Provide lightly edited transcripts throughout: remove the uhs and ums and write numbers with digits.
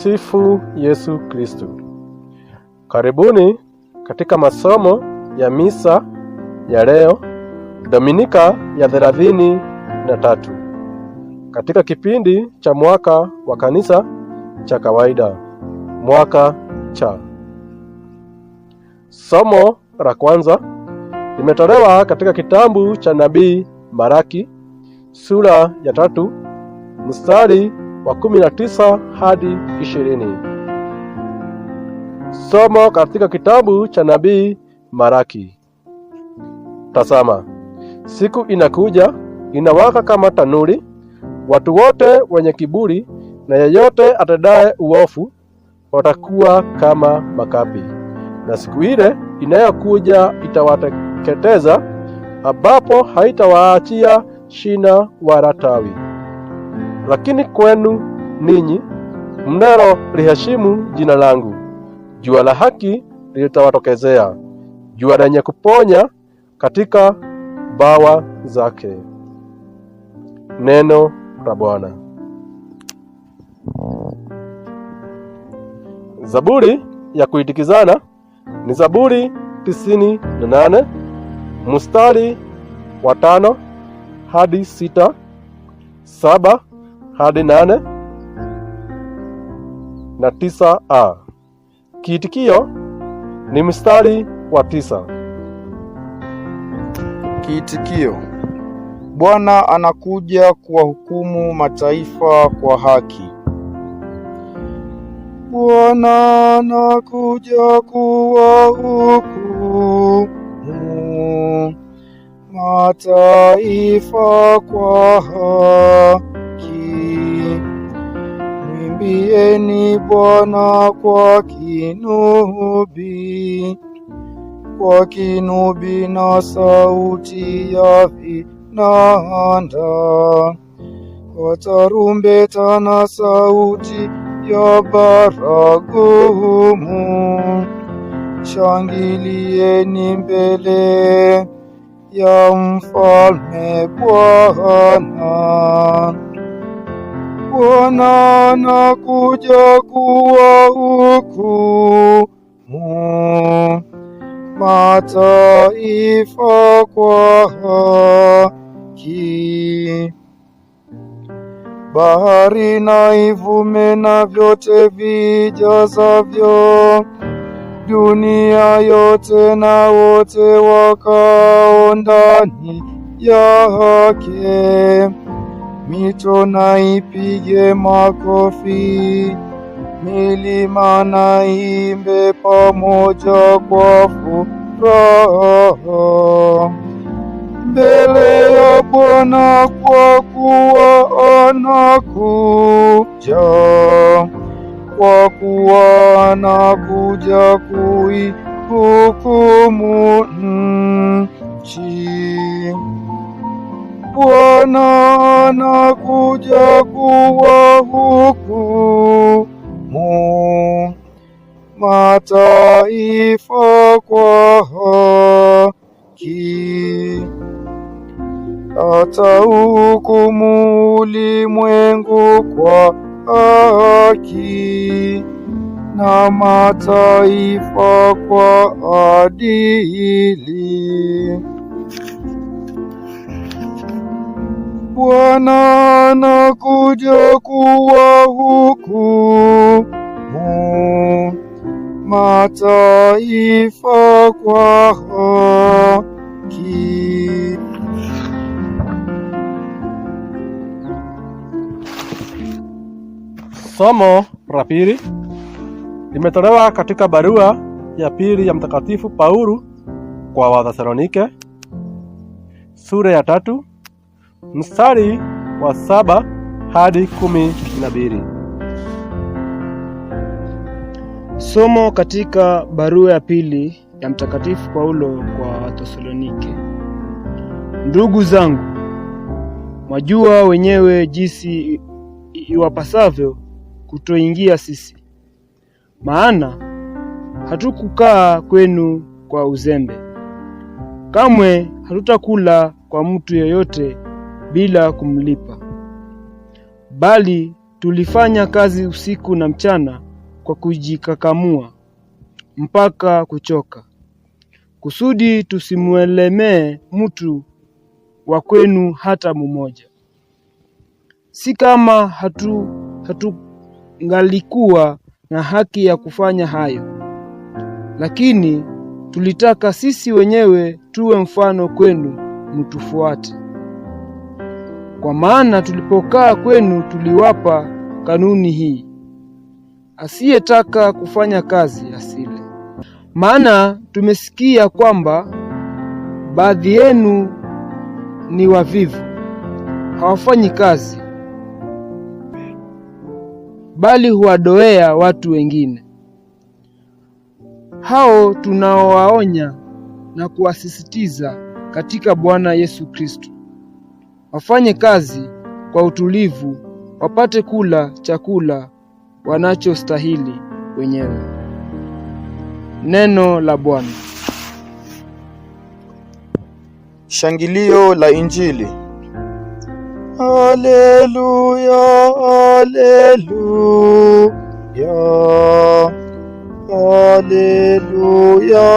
Tumsifu Yesu Kristo. Karibuni katika masomo ya misa ya leo, Dominika ya 33 katika kipindi cha mwaka wa kanisa cha kawaida, mwaka cha. Somo la kwanza limetolewa katika kitabu cha nabii Malaki sura ya 3 mstari wa 19 hadi 20. Somo katika kitabu cha nabii Malaki. Tazama, siku inakuja, inawaka kama tanuri, watu wote wenye kiburi na yeyote atendaye uovu watakuwa kama makapi. Na siku ile inayokuja itawateketeza, ambapo haitawaachia shina wala tawi. Lakini kwenu ninyi mnalo liheshimu jina langu, jua la haki litawatokezea, jua lenye kuponya katika bawa zake. Neno la Bwana. Zaburi ya kuitikizana ni Zaburi 98 mstari wa 5 hadi 6, 7 hadi 8 na 9a. Kiitikio ni mstari wa 9. Kiitikio: Bwana anakuja kuwahukumu mataifa kwa haki. Bwana anakuja kuwahukumu mataifa kwa haki. Mwimbieni Bwana kwa kinubi na sauti ya vinanda, kwa tarumbeta na sauti ya baragumu. Shangilieni mbele ya mfalme Bwana. Bwana anakuja kuwahukumu mataifa kwa haki. Bahari na ivume na vyote vijazavyo, dunia yote na wote wakao ndani yake. Mito na ipige makofi, milima na imbe pamoja kwa furaha mbele ya Bwana, kwa kuwa anakuja kuihukumu nchi. Bwana anakuja kuwahukumu mataifa kwa haki. Atahukumu ulimwengu kwa haki na mataifa kwa adili. Bwana anakuja kuwahukumu mataifa kwa haki. Somo la pili limetolewa katika barua ya pili ya Mtakatifu Paulo kwa Wathesalonike sura ya 3 mstari wa 7 hadi 12. Somo katika barua ya pili ya Mtakatifu Paulo kwa Wathesalonike. Ndugu zangu, mwajua wenyewe jinsi iwapasavyo kutoingia sisi, maana hatukukaa kwenu kwa uzembe. Kamwe hatutakula kwa mtu yeyote bila kumlipa, bali tulifanya kazi usiku na mchana kwa kujikakamua mpaka kuchoka, kusudi tusimwelemee mtu wa kwenu hata mmoja. Si kama hatungalikuwa na haki ya kufanya hayo, lakini tulitaka sisi wenyewe tuwe mfano kwenu, mtufuate. Kwa maana tulipokaa kwenu tuliwapa kanuni hii: asiyetaka kufanya kazi asile. Maana tumesikia kwamba baadhi yenu ni wavivu, hawafanyi kazi, bali huwadoea watu wengine. Hao tunaowaonya na kuwasisitiza katika Bwana Yesu Kristo wafanye kazi kwa utulivu, wapate kula chakula wanachostahili wenyewe. Neno la Bwana. Shangilio la Injili. Haleluya, haleluya, haleluya,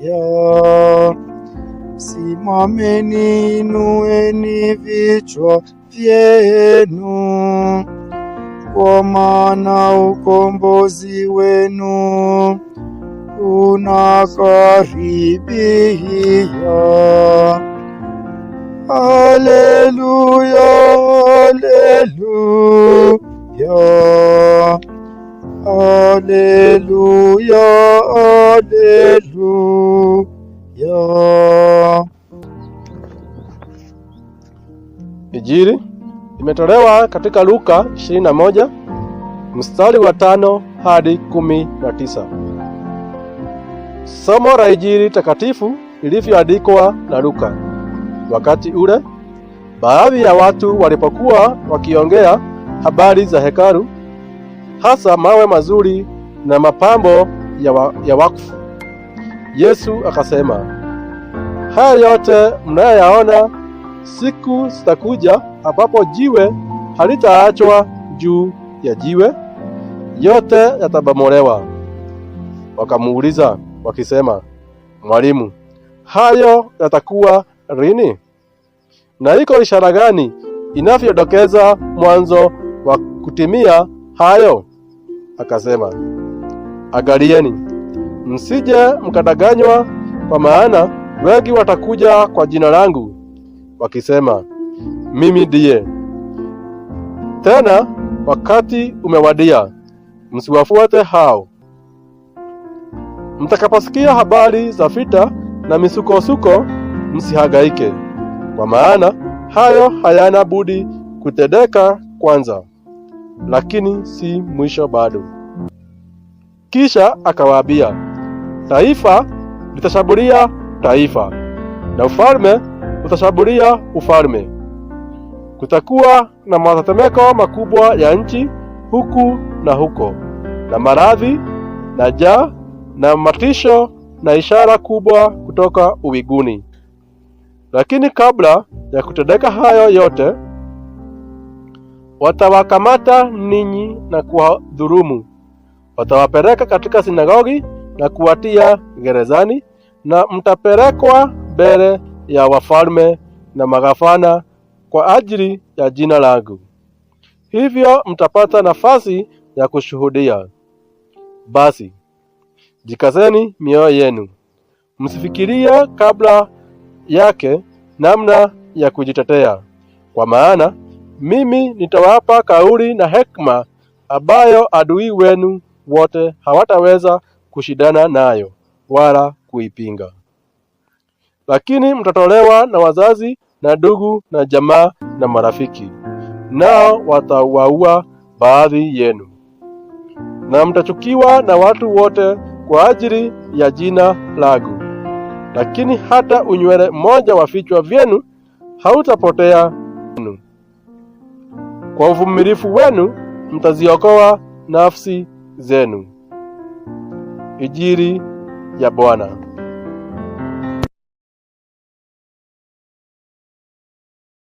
haleluya. Simameni, inueni vichwa vyenu, kwa maana ukombozi wenu unakaribia. Haleluya, haleluya, haleluya, haleluya. Injili imetolewa katika Luka 21 mstari wa 5 hadi 19. Somo la Injili takatifu lilivyoandikwa na Luka. Wakati ule, baadhi ya watu walipokuwa wakiongea habari za hekalu, hasa mawe mazuri na mapambo ya wakfu, Yesu akasema, haya yote mnayoyaona, siku zitakuja ambapo jiwe halitaachwa juu ya jiwe, yote yatabomolewa. Wakamuuliza wakisema, Mwalimu, hayo yatakuwa lini? Na iko ishara gani inavyodokeza mwanzo wa kutimia hayo? Akasema, angalieni, msije mkadanganywa, kwa maana wengi watakuja kwa jina langu wakisema, mimi ndiye. Tena wakati umewadia, msiwafuate hao. Mtakaposikia habari za vita na misukosuko, msihangaike, kwa maana hayo hayana budi kutendeka kwanza, lakini si mwisho bado. Kisha akawaambia, taifa litashambulia taifa, na ufalme utashambulia ufalme. Kutakuwa na matetemeko makubwa ya nchi huku na huko, na maradhi na njaa na matisho na ishara kubwa kutoka uwinguni. Lakini kabla ya kutendeka hayo yote, watawakamata ninyi na kuwadhulumu. Watawapeleka katika sinagogi na kuwatia gerezani, na mtapelekwa mbele ya wafalme na magavana kwa ajili ya jina langu. Hivyo mtapata nafasi ya kushuhudia. Basi jikazeni mioyo yenu, msifikirie kabla yake namna ya kujitetea, kwa maana mimi nitawapa kauli na hekima ambayo adui wenu wote hawataweza kushindana nayo wala kuipinga. Lakini mtatolewa na wazazi na ndugu na jamaa na marafiki, nao watawaua baadhi yenu, na mtachukiwa na watu wote kwa ajili ya jina langu. Lakini hata unywele mmoja wa vichwa vyenu hautapotea. Kwa uvumilivu wenu mtaziokoa nafsi zenu. Injili ya Bwana.